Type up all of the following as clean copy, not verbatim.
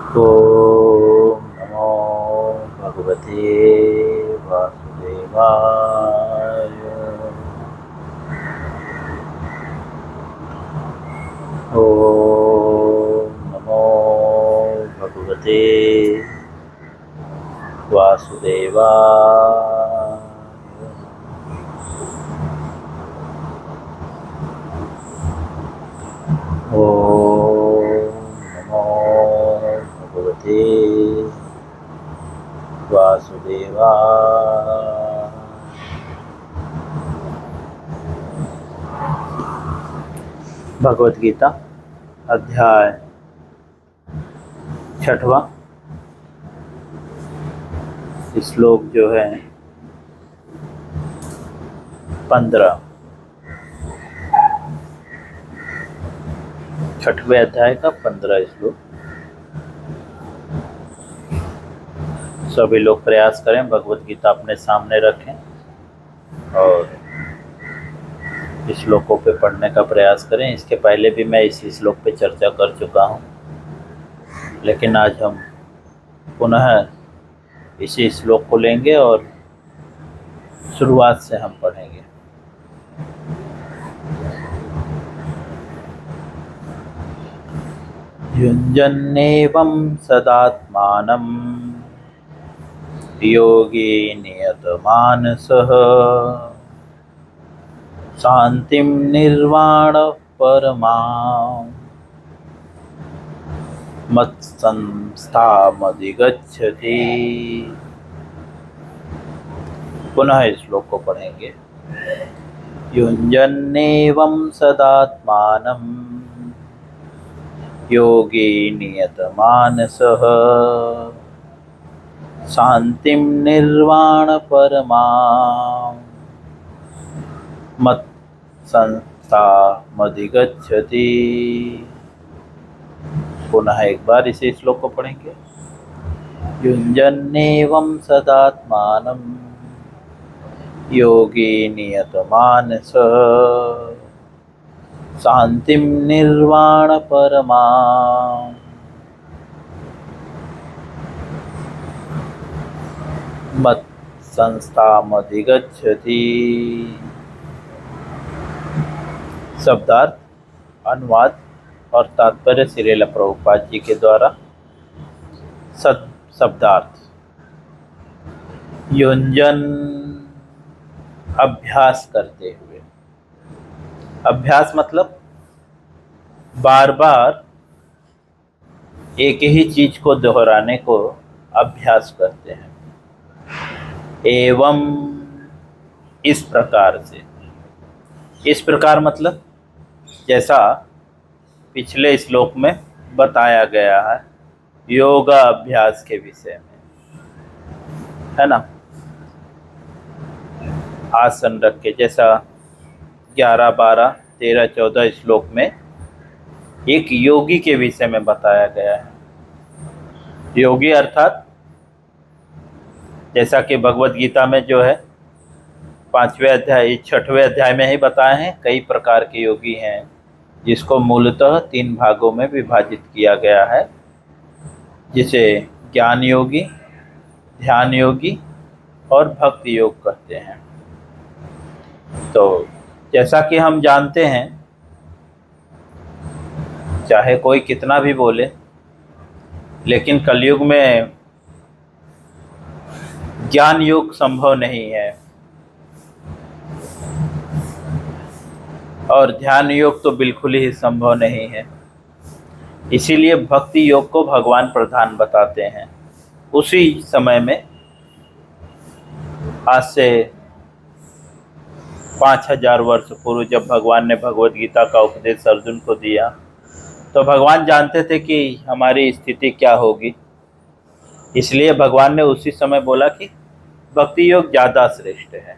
ओम नमो भगवते वासुदेवाय। ओम नमो भगवते वासुदेवाय। ओम नमो भगवते वासुदेवाय। भगवत गीता अध्याय 6वां श्लोक जो है 15। 6वें अध्याय का 15 श्लोक। सभी लोग प्रयास करें, भगवत गीता अपने सामने रखें और श्लोकों पे पढ़ने का प्रयास करें। इसके पहले भी मैं इस श्लोक पे चर्चा कर चुका हूँ, लेकिन आज हम पुनः इसी श्लोक को लेंगे और शुरुआत से हम पढ़ेंगे। युञ्जन्नेवं सदात्मानं योगी नियतमानसः शान्तिं निर्वाणः परमां मत्संस्थामधिगच्छति। पुनः इस श्लोक को पढ़ेंगे। युञ्जन्नेवं सदात्मानं योगी नियतमानसः शान्तिं निर्वाणपरमां मत्संस्थामधिगच्छति। पुनः एक बार इसी श्लोक को पढ़ेंगे। युञ्जन्नेवं सदात्मानं योगी नियतमानसः शान्तिं निर्वाणपरमां मत्संस्थामधिगच्छति। शब्दार्थ, अनुवाद और तात्पर्य श्रील प्रभुपाद जी के द्वारा। शब्दार्थ। युञ्जन अभ्यास करते हुए। अभ्यास मतलब बार बार एक ही चीज को दोहराने को अभ्यास कहते हैं। एवं इस प्रकार से। इस प्रकार मतलब जैसा पिछले श्लोक में बताया गया है योगा अभ्यास के विषय में, है ना। आसन रख के, जैसा 11, 12, 13, 14 श्लोक में एक योगी के विषय में बताया गया है। योगी अर्थात जैसा कि भगवत गीता में जो है 5वें अध्याय 6वें अध्याय में ही बताए हैं, कई प्रकार के योगी हैं जिसको मूलतः 3 भागों में विभाजित किया गया है, जिसे ज्ञान योगी, ध्यान योगी और भक्ति योग कहते हैं। तो जैसा कि हम जानते हैं, चाहे कोई कितना भी बोले, लेकिन कलयुग में ज्ञान योग संभव नहीं है और ध्यान योग तो बिल्कुल ही संभव नहीं है। इसीलिए भक्ति योग को भगवान प्रधान बताते हैं। उसी समय में आज से 5000 वर्ष पूर्व जब भगवान ने भगवत गीता का उपदेश अर्जुन को दिया, तो भगवान जानते थे कि हमारी स्थिति क्या होगी। इसलिए भगवान ने उसी समय बोला कि भक्ति योग ज़्यादा श्रेष्ठ है।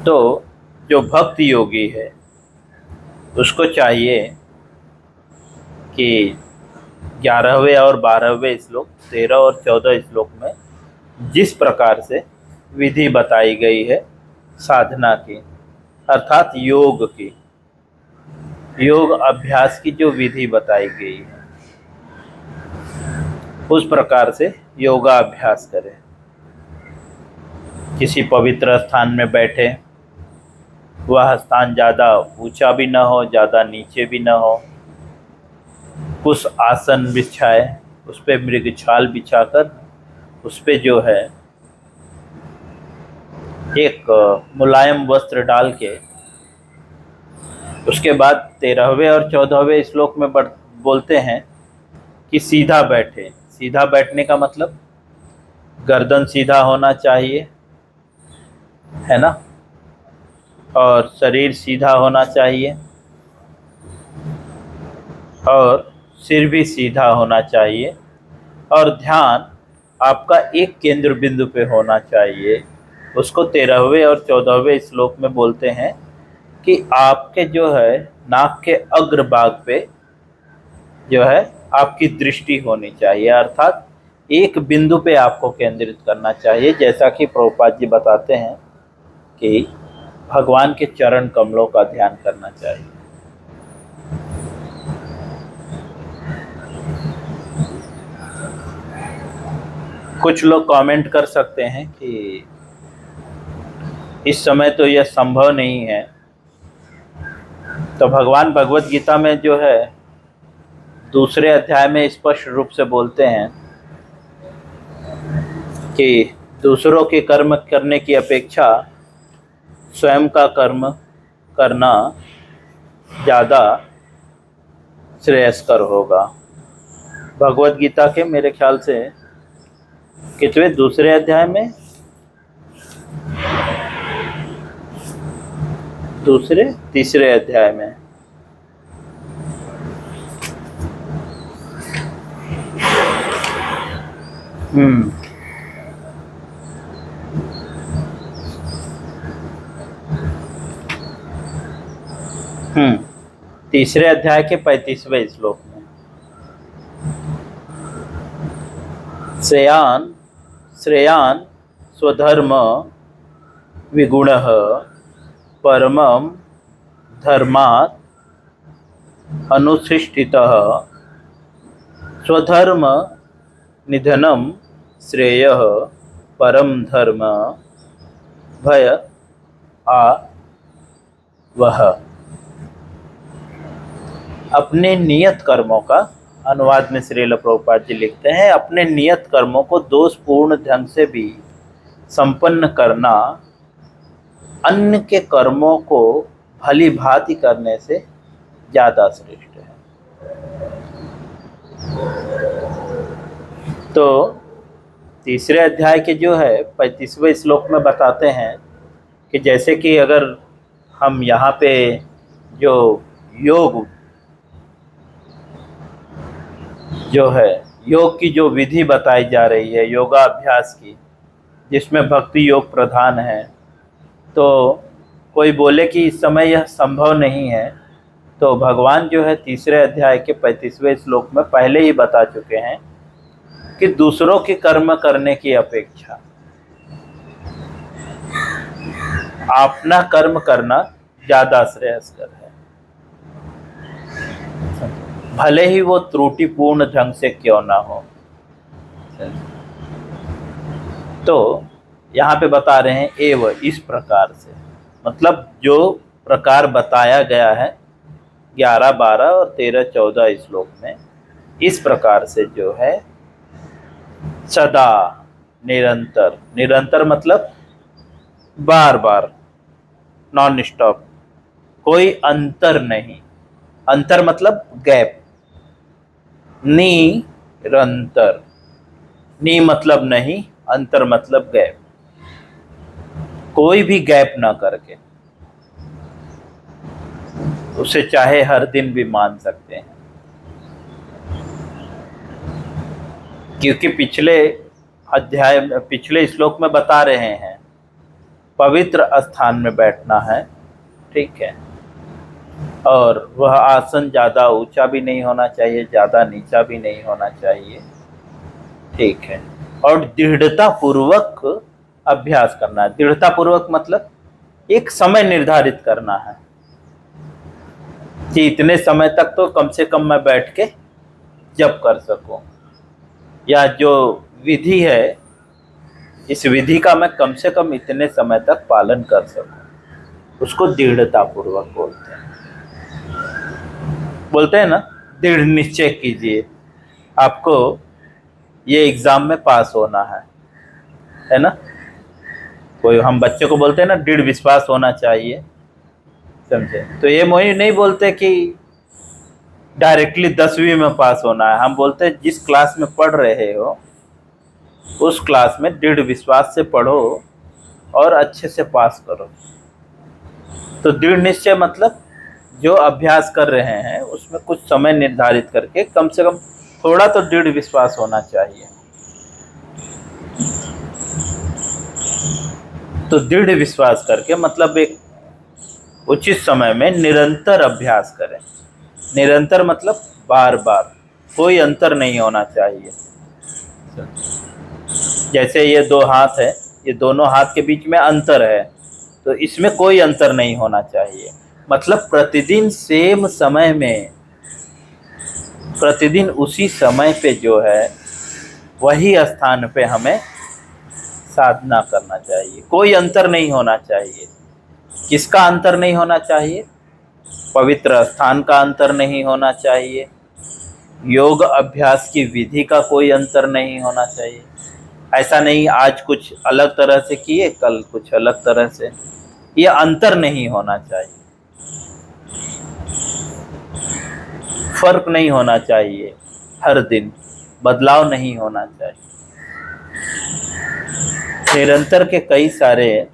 तो जो भक्ति योगी है उसको चाहिए कि 11वें और 12वें श्लोक, 13 और 14 श्लोक में जिस प्रकार से विधि बताई गई है साधना की, अर्थात योग की, योग अभ्यास की जो विधि बताई गई है उस प्रकार से योगा अभ्यास करें। किसी पवित्र स्थान में बैठे, वह स्थान ज़्यादा ऊंचा भी न हो, ज़्यादा नीचे भी न हो। कुछ आसन बिछाए, उस पर मृगछाल बिछाकर उस पर जो है एक मुलायम वस्त्र डाल के, उसके बाद 13वें और 14वें श्लोक में बोलते हैं कि सीधा बैठे। सीधा बैठने का मतलब गर्दन सीधा होना चाहिए, है ना, और शरीर सीधा होना चाहिए और सिर भी सीधा होना चाहिए और ध्यान आपका एक केंद्र बिंदु पे होना चाहिए। उसको 13वें और 14वें श्लोक में बोलते हैं कि आपके जो है नाक के अग्रभाग पे जो है आपकी दृष्टि होनी चाहिए, अर्थात एक बिंदु पे आपको केंद्रित करना चाहिए। जैसा कि प्रभुपाद जी बताते हैं कि भगवान के चरण कमलों का ध्यान करना चाहिए। कुछ लोग कमेंट कर सकते हैं कि इस समय तो यह संभव नहीं है। तो भगवान भगवत गीता में जो है 2 अध्याय में स्पष्ट रूप से बोलते हैं कि दूसरों के कर्म करने की अपेक्षा स्वयं का कर्म करना ज़्यादा श्रेयस्कर होगा। भगवत गीता के मेरे ख्याल से कितने 2 अध्याय में, 3 अध्याय में तीसरे अध्याय के 35वें श्लोक में श्रेयान स्वधर्म विगुणः परमं धर्मात् अनुष्ठितः स्वधर्म निधनं श्रेयः परम धर्म भय आ वह। अपने नियत कर्मों का अनुवाद में श्रील प्रभुपाद जी लिखते हैं, अपने नियत कर्मों को दोषपूर्ण ढंग से भी संपन्न करना अन्य के कर्मों को भली भांति करने से ज़्यादा श्रेष्ठ है। तो 3 अध्याय के जो है 35वें श्लोक में बताते हैं कि जैसे कि अगर हम यहाँ पे जो योग की जो विधि बताई जा रही है योगाभ्यास की, जिसमें भक्ति योग प्रधान है, तो कोई बोले कि इस समय यह संभव नहीं है, तो भगवान जो है 3 अध्याय के 35वें श्लोक में पहले ही बता चुके हैं कि दूसरों के कर्म करने की अपेक्षा अपना कर्म करना ज़्यादा श्रेयस्कर है, भले ही वो त्रुटिपूर्ण ढंग से क्यों ना हो। तो यहाँ पे बता रहे हैं एवं इस प्रकार से, मतलब जो प्रकार बताया गया है 11, 12 और 13, 14 श्लोक में, इस प्रकार से जो है सदा निरंतर, निरंतर मतलब बार बार, नॉन स्टॉप, कोई अंतर नहीं, अंतर मतलब गैप, निरंतर, नी मतलब नहीं, अंतर मतलब गैप, कोई भी गैप ना करके, उसे चाहे हर दिन भी मान सकते हैं। क्योंकि पिछले श्लोक में बता रहे हैं पवित्र स्थान में बैठना है, ठीक है, और वह आसन ज़्यादा ऊंचा भी नहीं होना चाहिए, ज़्यादा नीचा भी नहीं होना चाहिए, ठीक है, और दृढ़ता पूर्वक अभ्यास करना है। दृढ़ता पूर्वक मतलब एक समय निर्धारित करना है, कि इतने समय तक तो कम से कम मैं बैठ के जप कर सकूं, या जो विधि है इस विधि का मैं कम से कम इतने समय तक पालन कर सकूं, उसको दृढ़ता पूर्वक बोलते हैं ना। दृढ़ निश्चय कीजिए, आपको ये एग्जाम में पास होना है ना। कोई हम बच्चे को बोलते हैं ना दृढ़ विश्वास होना चाहिए, समझे। तो ये मोही नहीं बोलते कि डायरेक्टली 10वीं में पास होना है, हम बोलते हैं जिस क्लास में पढ़ रहे हो उस क्लास में दृढ़ विश्वास से पढ़ो और अच्छे से पास करो। तो दृढ़ निश्चय मतलब जो अभ्यास कर रहे हैं उसमें कुछ समय निर्धारित करके कम से कम थोड़ा तो दृढ़ विश्वास होना चाहिए। तो दृढ़ विश्वास करके मतलब एक उचित समय में निरंतर अभ्यास करें। निरंतर मतलब बार बार, कोई अंतर नहीं होना चाहिए। जैसे ये दो हाथ है, ये दोनों हाथ के बीच में अंतर है, तो इसमें कोई अंतर नहीं होना चाहिए। मतलब प्रतिदिन सेम समय में, प्रतिदिन उसी समय पे जो है वही स्थान पे हमें साधना करना चाहिए, कोई अंतर नहीं होना चाहिए। किसका अंतर नहीं होना चाहिए? पवित्र स्थान का अंतर नहीं होना चाहिए, योग अभ्यास की विधि का कोई अंतर नहीं होना चाहिए। ऐसा नहीं आज कुछ अलग तरह से किए कल कुछ अलग तरह से, ये अंतर नहीं होना चाहिए, फर्क नहीं होना चाहिए, हर दिन बदलाव नहीं होना चाहिए। निरंतर के कई सारे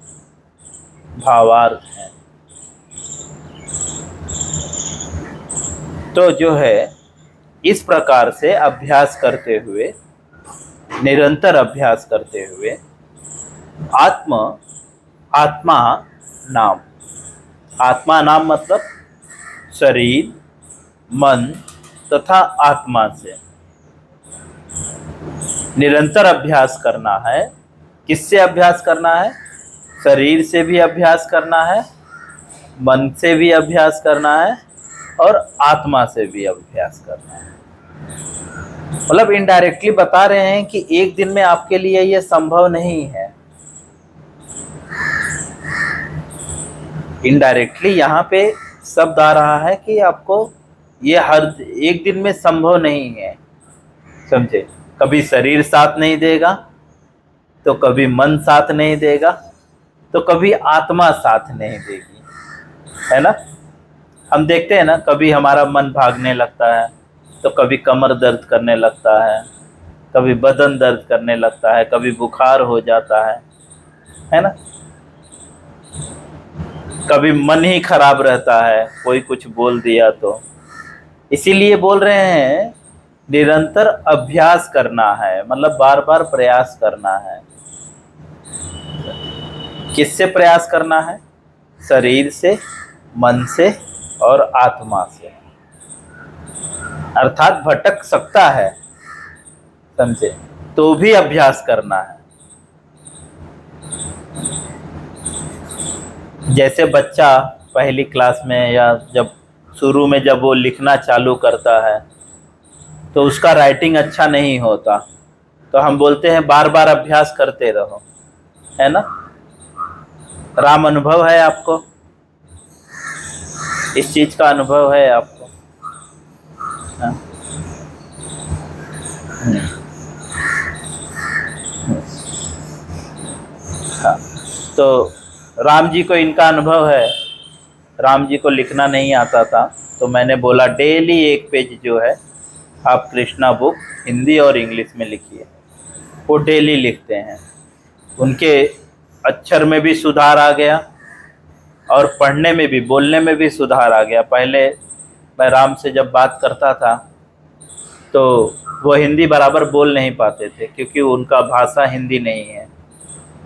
भावार्थ हैं। तो जो है इस प्रकार से अभ्यास करते हुए, निरंतर अभ्यास करते हुए आत्मा नाम, आत्मा नाम मतलब शरीर, मन तथा आत्मा से निरंतर अभ्यास करना है। किससे अभ्यास करना है? शरीर से भी अभ्यास करना है, मन से भी अभ्यास करना है और आत्मा से भी अभ्यास करना है। मतलब इनडायरेक्टली बता रहे हैं कि एक दिन में आपके लिए यह संभव नहीं है। इनडायरेक्टली यहाँ पे शब्द आ रहा है कि आपको ये हर एक दिन में संभव नहीं है, समझे। कभी शरीर साथ नहीं देगा, तो कभी मन साथ नहीं देगा, तो कभी आत्मा साथ नहीं देगी, है ना। हम देखते हैं ना, कभी हमारा मन भागने लगता है, तो कभी कमर दर्द करने लगता है, कभी बदन दर्द करने लगता है, कभी बुखार हो जाता है ना। कभी मन ही खराब रहता है, कोई कुछ बोल दिया तो। इसीलिए बोल रहे हैं निरंतर अभ्यास करना है, मतलब बार बार प्रयास करना है। किससे प्रयास करना है? शरीर से, मन से और आत्मा से। अर्थात भटक सकता है, समझे, तो भी अभ्यास करना है। जैसे बच्चा पहली क्लास में या जब शुरू में जब वो लिखना चालू करता है तो उसका राइटिंग अच्छा नहीं होता, तो हम बोलते हैं बार बार अभ्यास करते रहो, है ना। राम अनुभव है आपको, इस चीज का अनुभव है आपको, हाँ? हाँ, तो राम जी को इनका अनुभव है। राम जी को लिखना नहीं आता था, तो मैंने बोला डेली एक पेज जो है आप कृष्णा बुक हिंदी और इंग्लिश में लिखिए। वो डेली लिखते हैं, उनके अक्षर में भी सुधार आ गया और पढ़ने में भी, बोलने में भी सुधार आ गया। पहले मैं राम से जब बात करता था तो वो हिंदी बराबर बोल नहीं पाते थे, क्योंकि उनका भाषा हिंदी नहीं है,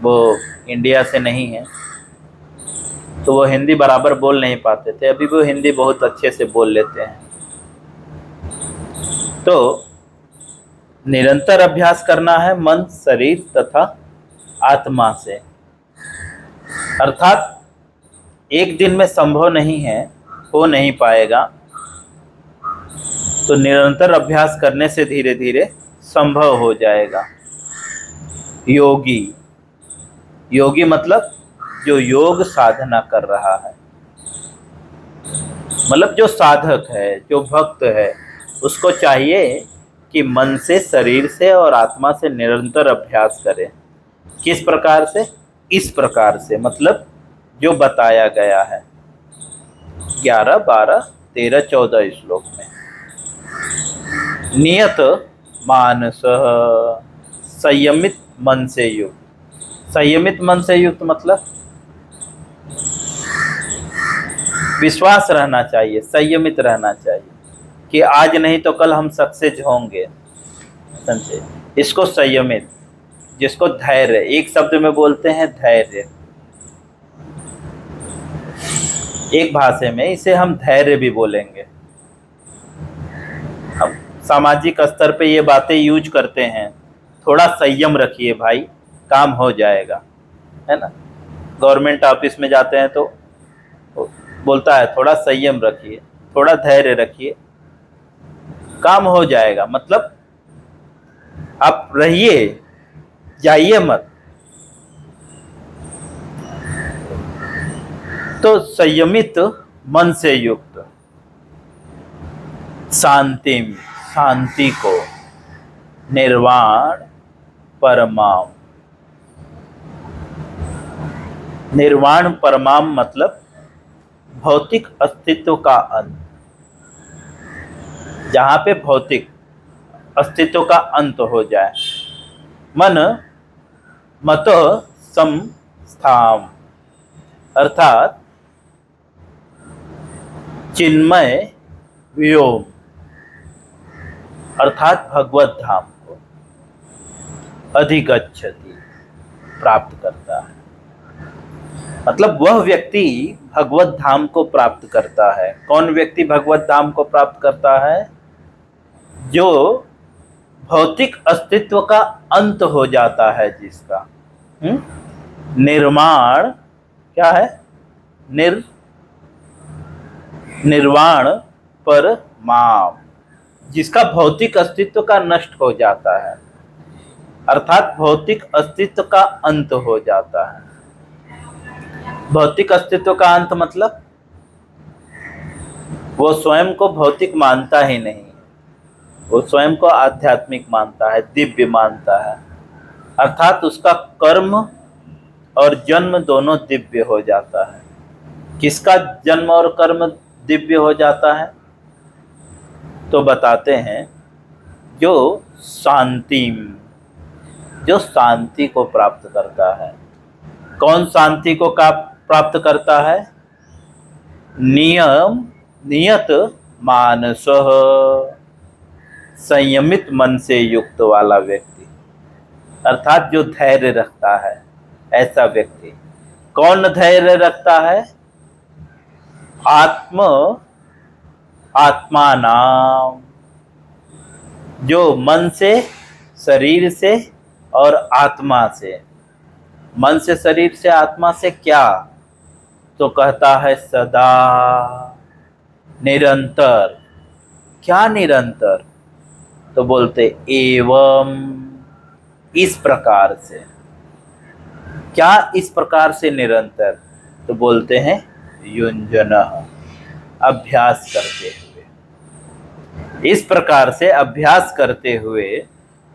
वो इंडिया से नहीं है, तो वो हिंदी बराबर बोल नहीं पाते थे। अभी वो हिंदी बहुत अच्छे से बोल लेते हैं। तो निरंतर अभ्यास करना है मन, शरीर तथा आत्मा से। अर्थात एक दिन में संभव नहीं है, हो नहीं पाएगा, तो निरंतर अभ्यास करने से धीरे धीरे संभव हो जाएगा। योगी, योगी मतलब जो योग साधना कर रहा है, मतलब जो साधक है, जो भक्त है, उसको चाहिए कि मन से, शरीर से और आत्मा से निरंतर अभ्यास करे। किस प्रकार से? इस प्रकार से, मतलब जो बताया गया है 11, 12, 13, 14 श्लोक में। नियत मानस, संयमित मन से युक्त। संयमित मन से युक्त मतलब विश्वास रहना चाहिए, संयमित रहना चाहिए कि आज नहीं तो कल हम सक्सेस होंगे। समझे? इसको संयमित, जिसको धैर्य, एक शब्द में बोलते हैं धैर्य। एक भाषा में इसे हम धैर्य भी बोलेंगे। अब सामाजिक स्तर पे ये बातें यूज करते हैं, थोड़ा संयम रखिए भाई, काम हो जाएगा, है ना। गवर्नमेंट ऑफिस में जाते हैं तो बोलता है थोड़ा संयम रखिए, थोड़ा धैर्य रखिए, काम हो जाएगा। मतलब आप रहिए, जाइए मत। तो संयमित मन से युक्त, शांति, शांति को, निर्वाण परमाम। निर्वाण परमाम मतलब भौतिक अस्तित्व का अंत। जहाँ पे भौतिक अस्तित्व का अंत हो जाए। मन मत सम स्थाम, अर्थात चिन्मय व्योम, अर्थात भगवत धाम को अधिगच्छति, प्राप्त करता है। मतलब वह व्यक्ति भगवत धाम को प्राप्त करता है। कौन व्यक्ति भगवत धाम को प्राप्त करता है? जो भौतिक अस्तित्व का अंत हो जाता है, जिसका निर्माण क्या है? निर्वाण पर माम, जिसका भौतिक अस्तित्व का नष्ट हो जाता है, अर्थात भौतिक अस्तित्व का अंत हो जाता है। भौतिक अस्तित्व का अंत मतलब वो स्वयं को भौतिक मानता ही नहीं, वो स्वयं को आध्यात्मिक मानता है, दिव्य मानता है, अर्थात उसका कर्म और जन्म दोनों दिव्य हो जाता है। किसका जन्म और कर्म दिव्य हो जाता है? तो बताते हैं जो शांति, जो शांति को प्राप्त करता है। कौन शांति को प्राप्त करता है? नियत मानस, संयमित मन से युक्त वाला व्यक्ति, अर्थात जो धैर्य रखता है, ऐसा व्यक्ति। कौन धैर्य रखता है? आत्मा नाम, जो मन से, शरीर से और आत्मा से। मन से, शरीर से, आत्मा से क्या? तो कहता है सदा, निरंतर। क्या निरंतर? तो बोलते एवं, इस प्रकार से। क्या इस प्रकार से निरंतर? तो बोलते हैं युञ्जनः, अभ्यास करते हुए। इस प्रकार से अभ्यास करते हुए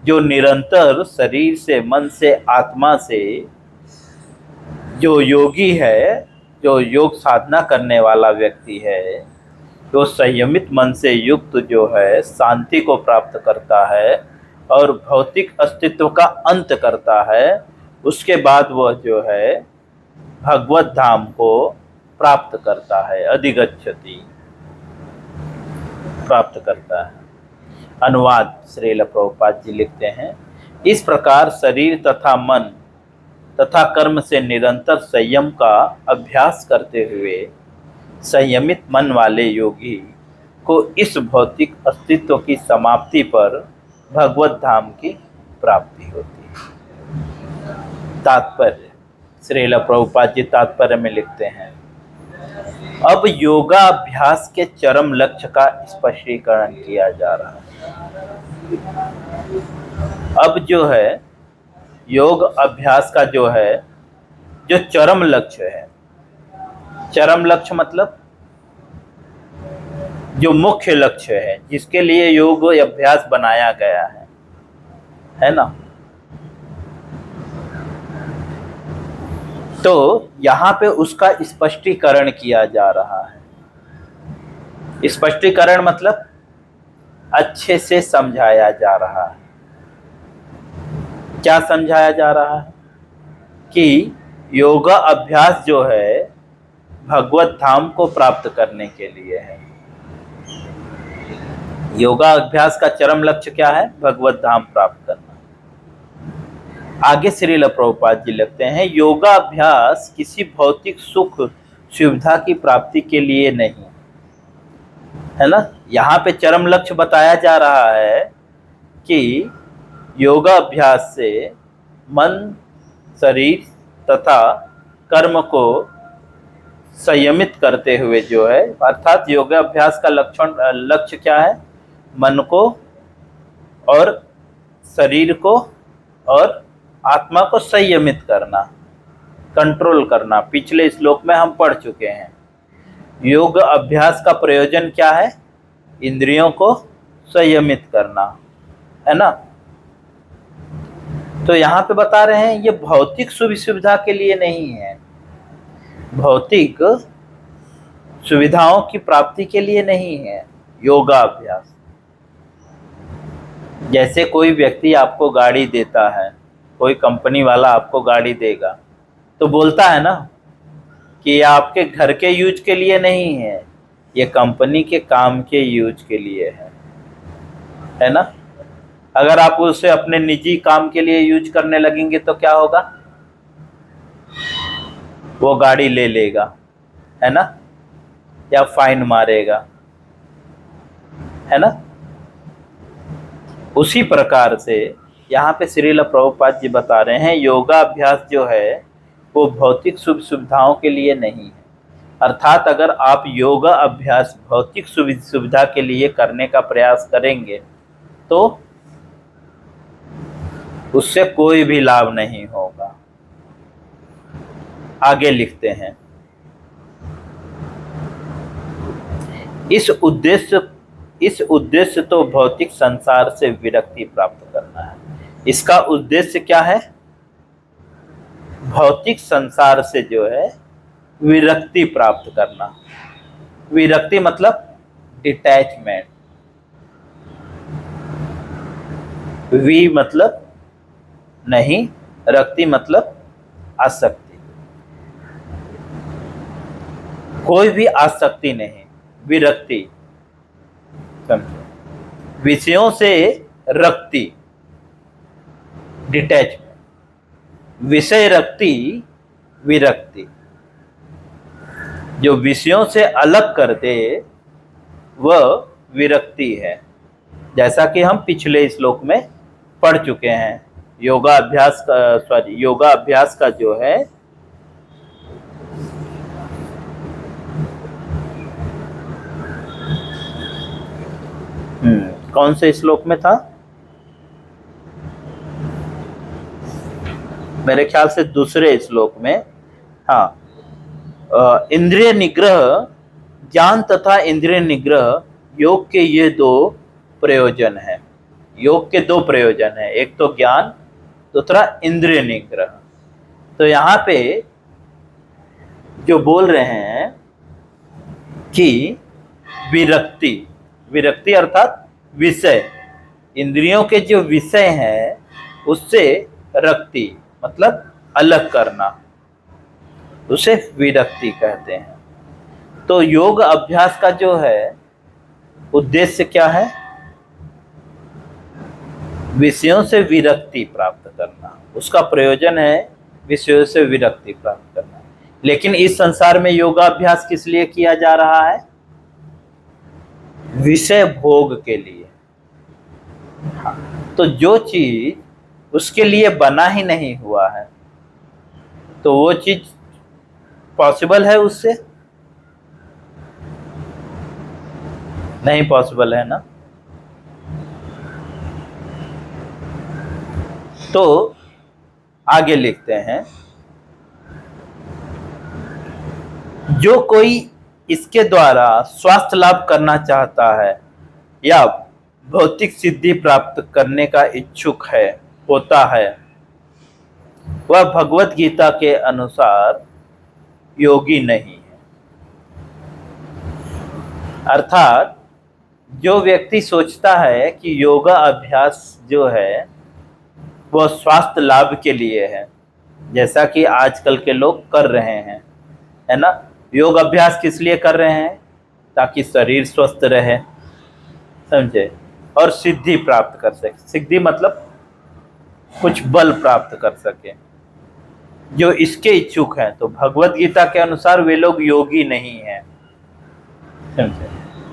जो निरंतर शरीर से, मन से, आत्मा से जो योगी है, जो योग साधना करने वाला व्यक्ति है, जो संयमित मन से युक्त जो है, शांति को प्राप्त करता है और भौतिक अस्तित्व का अंत करता है, उसके बाद वह जो है भगवत धाम को प्राप्त करता है, अधिगच्छति, प्राप्त करता है। अनुवाद श्रील प्रभुपाद जी लिखते हैं, इस प्रकार शरीर तथा मन तथा कर्म से निरंतर संयम का अभ्यास करते हुए संयमित मन वाले योगी को इस भौतिक अस्तित्व की समाप्ति पर भगवत धाम की प्राप्ति होती है। तात्पर्य, श्रील प्रभुपाद जी तात्पर्य में लिखते हैं, अब योगाभ्यास के चरम लक्ष्य का स्पष्टीकरण किया जा रहा है। अब जो है योग अभ्यास का जो है जो चरम लक्ष्य है, चरम लक्ष्य मतलब जो मुख्य लक्ष्य है जिसके लिए योग अभ्यास बनाया गया है ना। तो यहाँ पे उसका स्पष्टीकरण किया जा रहा है। स्पष्टीकरण मतलब अच्छे से समझाया जा रहा है। क्या समझाया जा रहा है कि योगा अभ्यास जो है भगवत धाम को प्राप्त करने के लिए है। योगा अभ्यास का चरम लक्ष्य क्या है? भगवत धाम प्राप्त करना। आगे श्रील प्रभुपाद जी लिखते हैं, योगा अभ्यास किसी भौतिक सुख सुविधा की प्राप्ति के लिए नहीं है ना। यहाँ पे चरम लक्ष्य बताया जा रहा है कि योगा अभ्यास से मन, शरीर तथा कर्म को संयमित करते हुए जो है, अर्थात योगा अभ्यास का लक्ष्य क्या है? मन को और शरीर को और आत्मा को संयमित करना, कंट्रोल करना। पिछले श्लोक में हम पढ़ चुके हैं। योग अभ्यास का प्रयोजन क्या है? इंद्रियों को संयमित करना, है ना। तो यहाँ पे बता रहे हैं ये भौतिक सुख सुविधा के लिए नहीं है, भौतिक सुविधाओं की प्राप्ति के लिए नहीं है योगा अभ्यास। जैसे कोई व्यक्ति आपको गाड़ी देता है, कोई कंपनी वाला आपको गाड़ी देगा तो बोलता है ना कि ये आपके घर के यूज के लिए नहीं है, ये कंपनी के काम के यूज के लिए है ना। अगर आप उसे अपने निजी काम के लिए यूज करने लगेंगे तो क्या होगा? वो गाड़ी ले लेगा, है ना, या फाइन मारेगा, है ना। उसी प्रकार से यहाँ पे श्रील प्रभुपाद जी बता रहे हैं योगा अभ्यास जो है वो भौतिक सुख सुविधाओं के लिए नहीं है। अर्थात अगर आप योगा अभ्यास भौतिक सुविधा के लिए करने का प्रयास करेंगे तो उससे कोई भी लाभ नहीं होगा। आगे लिखते हैं, इस उद्देश्य तो भौतिक संसार से विरक्ति प्राप्त करना है। इसका उद्देश्य क्या है? भौतिक संसार से जो है विरक्ति प्राप्त करना। विरक्ति मतलब डिटैचमेंट, वि मतलब नहीं, रक्ति मतलब आसक्ति। कोई भी आसक्ति नहीं, विरक्ति। विषयों से रक्ति, डिटैचमेंट, विषय रक्ति, विरक्ति। जो विषयों से अलग कर दे वह विरक्ति है, जैसा कि हम पिछले श्लोक में पढ़ चुके हैं। योगा अभ्यास का जो है कौन से श्लोक में था? मेरे ख्याल से दूसरे श्लोक में। हाँ, इंद्रिय निग्रह, ज्ञान तथा इंद्रिय निग्रह योग के ये दो प्रयोजन हैं। योग के दो प्रयोजन हैं, एक तो ज्ञान, दूसरा इंद्रिय निग्रह। तो यहाँ पे जो बोल रहे हैं कि विरक्ति, विरक्ति अर्थात विषय, इंद्रियों के जो विषय हैं उससे रक्ति मतलब अलग करना, उसे विरक्ति कहते हैं। तो योग अभ्यास का जो है उद्देश्य क्या है? विषयों से विरक्ति प्राप्त करना, उसका प्रयोजन है विषयों से विरक्ति प्राप्त करना। लेकिन इस संसार में योगाभ्यास किस लिए किया जा रहा है? विषय भोग के लिए। तो जो चीज उसके लिए बना ही नहीं हुआ है तो वो चीज पॉसिबल है उससे? नहीं पॉसिबल है ना। तो आगे लिखते हैं, जो कोई इसके द्वारा स्वास्थ्य लाभ करना चाहता है या भौतिक सिद्धि प्राप्त करने का इच्छुक है होता है, वह भगवत गीता के अनुसार योगी नहीं है। अर्थात जो व्यक्ति सोचता है कि योगा अभ्यास जो है वह स्वास्थ्य लाभ के लिए है, जैसा कि आजकल के लोग कर रहे हैं, है ना। योग अभ्यास किस लिए कर रहे हैं? ताकि शरीर स्वस्थ रहे, समझे, और सिद्धि प्राप्त कर सके। सिद्धि मतलब कुछ बल प्राप्त कर सके। जो इसके इच्छुक हैं, तो भगवत गीता के अनुसार वे लोग योगी नहीं हैं, समझे।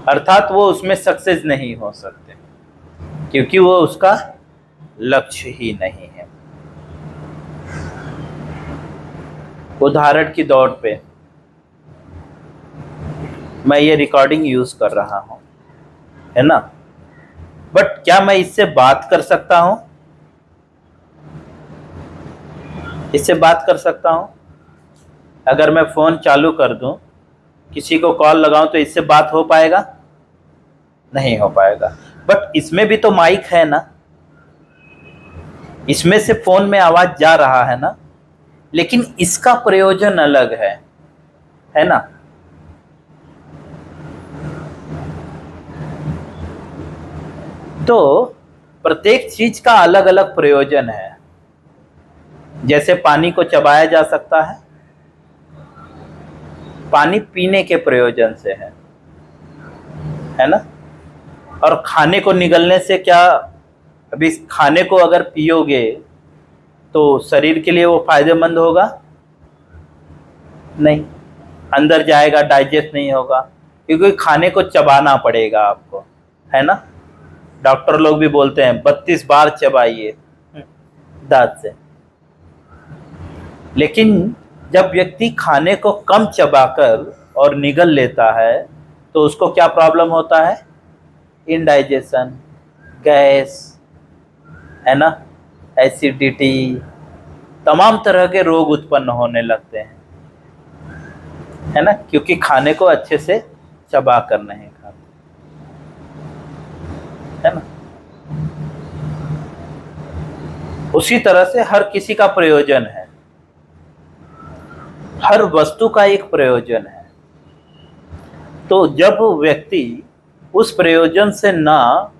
अर्थात वो उसमें सक्सेस नहीं हो सकते, क्योंकि वो उसका लक्ष्य ही नहीं है। उदाहरण की दौड़ पे मैं ये रिकॉर्डिंग यूज कर रहा हूं, है ना, बट क्या मैं इससे बात कर सकता हूं? इससे बात कर सकता हूं? अगर मैं फोन चालू कर दूं, किसी को कॉल लगाऊं, तो इससे बात हो पाएगा? नहीं हो पाएगा। बट इसमें भी तो माइक है ना, इसमें से फोन में आवाज जा रहा है ना, लेकिन इसका प्रयोजन अलग है ना। तो प्रत्येक चीज का अलग अलग प्रयोजन है। जैसे पानी को चबाया जा सकता है, पानी पीने के प्रयोजन से है ना। और खाने को निगलने से क्या, अभी खाने को अगर पियोगे तो शरीर के लिए वो फायदेमंद होगा? नहीं, अंदर जाएगा, डाइजेस्ट नहीं होगा, क्योंकि खाने को चबाना पड़ेगा आपको, है ना। डॉक्टर लोग भी बोलते हैं 32 बार चबाइए दांत से। लेकिन जब व्यक्ति खाने को कम चबाकर और निगल लेता है, तो उसको क्या प्रॉब्लम होता है? इंडाइजेशन, गैस, है ना, एसिडिटी, तमाम तरह के रोग उत्पन्न होने लगते हैं, है ना, क्योंकि खाने को अच्छे से चबा कर नहीं खाते, है ना। उसी तरह से हर किसी का प्रयोजन है, हर वस्तु का एक प्रयोजन है। तो जब व्यक्ति उस प्रयोजन से ना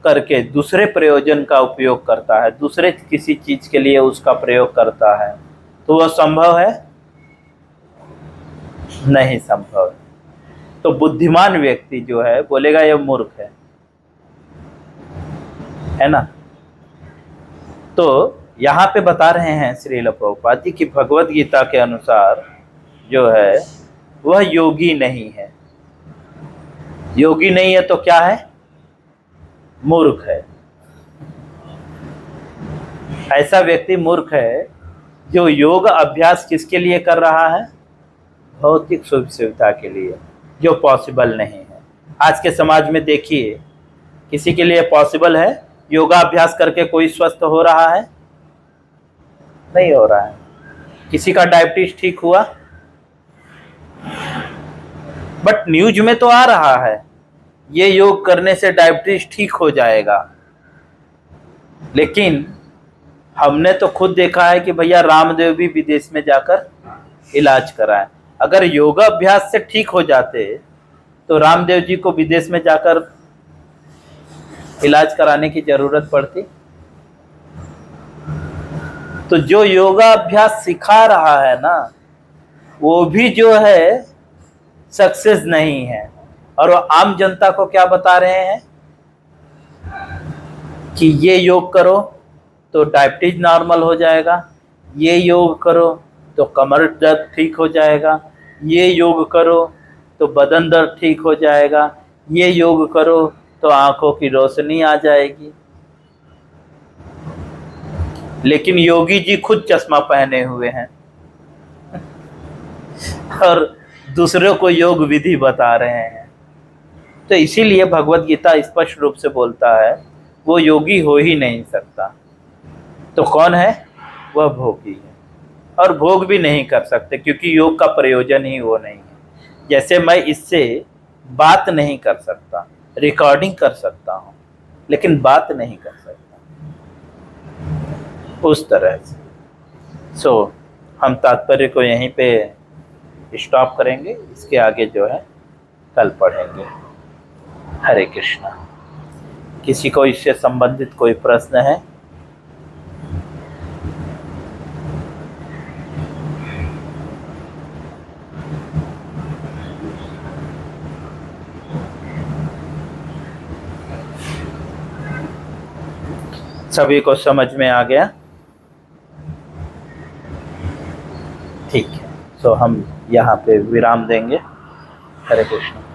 करके दूसरे प्रयोजन का उपयोग करता है, दूसरे किसी चीज के लिए उसका प्रयोग करता है, तो वह संभव है? नहीं संभव। तो बुद्धिमान व्यक्ति जो है बोलेगा यह मूर्ख है ना। तो यहाँ पे बता रहे हैं श्रील प्रभुपाद जी कि भगवत गीता के अनुसार जो है वह योगी नहीं है। योगी नहीं है तो क्या है? मूर्ख है। ऐसा व्यक्ति मूर्ख है जो योग अभ्यास किसके लिए कर रहा है? भौतिक सुख सुविधा के लिए, जो पॉसिबल नहीं है। आज के समाज में देखिए, किसी के लिए पॉसिबल है योगा अभ्यास करके कोई स्वस्थ हो रहा है? नहीं हो रहा है। किसी का डायबिटीज ठीक हुआ? बट न्यूज में तो आ रहा है ये योग करने से डायबिटीज ठीक हो जाएगा। लेकिन हमने तो खुद देखा है कि भैया रामदेव भी विदेश में जाकर इलाज कराए। अगर योगा अभ्यास से ठीक हो जाते तो रामदेव जी को विदेश में जाकर इलाज कराने की जरूरत पड़ती? तो जो योगा अभ्यास सिखा रहा है ना, वो भी जो है सक्सेस नहीं है। और वो आम जनता को क्या बता रहे हैं कि ये योग करो तो डायबिटीज नॉर्मल हो जाएगा, ये योग करो तो कमर दर्द ठीक हो जाएगा, ये योग करो तो बदन दर्द ठीक हो जाएगा, ये योग करो तो आंखों की रोशनी आ जाएगी। लेकिन योगी जी खुद चश्मा पहने हुए हैं और दूसरों को योग विधि बता रहे हैं। तो इसीलिए भगवत गीता स्पष्ट रूप से बोलता है वो योगी हो ही नहीं सकता। तो कौन है? वह भोगी है, और भोग भी नहीं कर सकते क्योंकि योग का प्रयोजन ही वो नहीं है। जैसे मैं इससे बात नहीं कर सकता, रिकॉर्डिंग कर सकता हूँ लेकिन बात नहीं कर सकता, उस तरह से। हम तात्पर्य को यहीं पे स्टॉप करेंगे, इसके आगे जो है कल पढ़ेंगे। हरे कृष्णा। किसी को इससे संबंधित कोई प्रश्न है? सभी को समझ में आ गया? ठीक है, हम यहाँ पे विराम देंगे। हरे कृष्ण।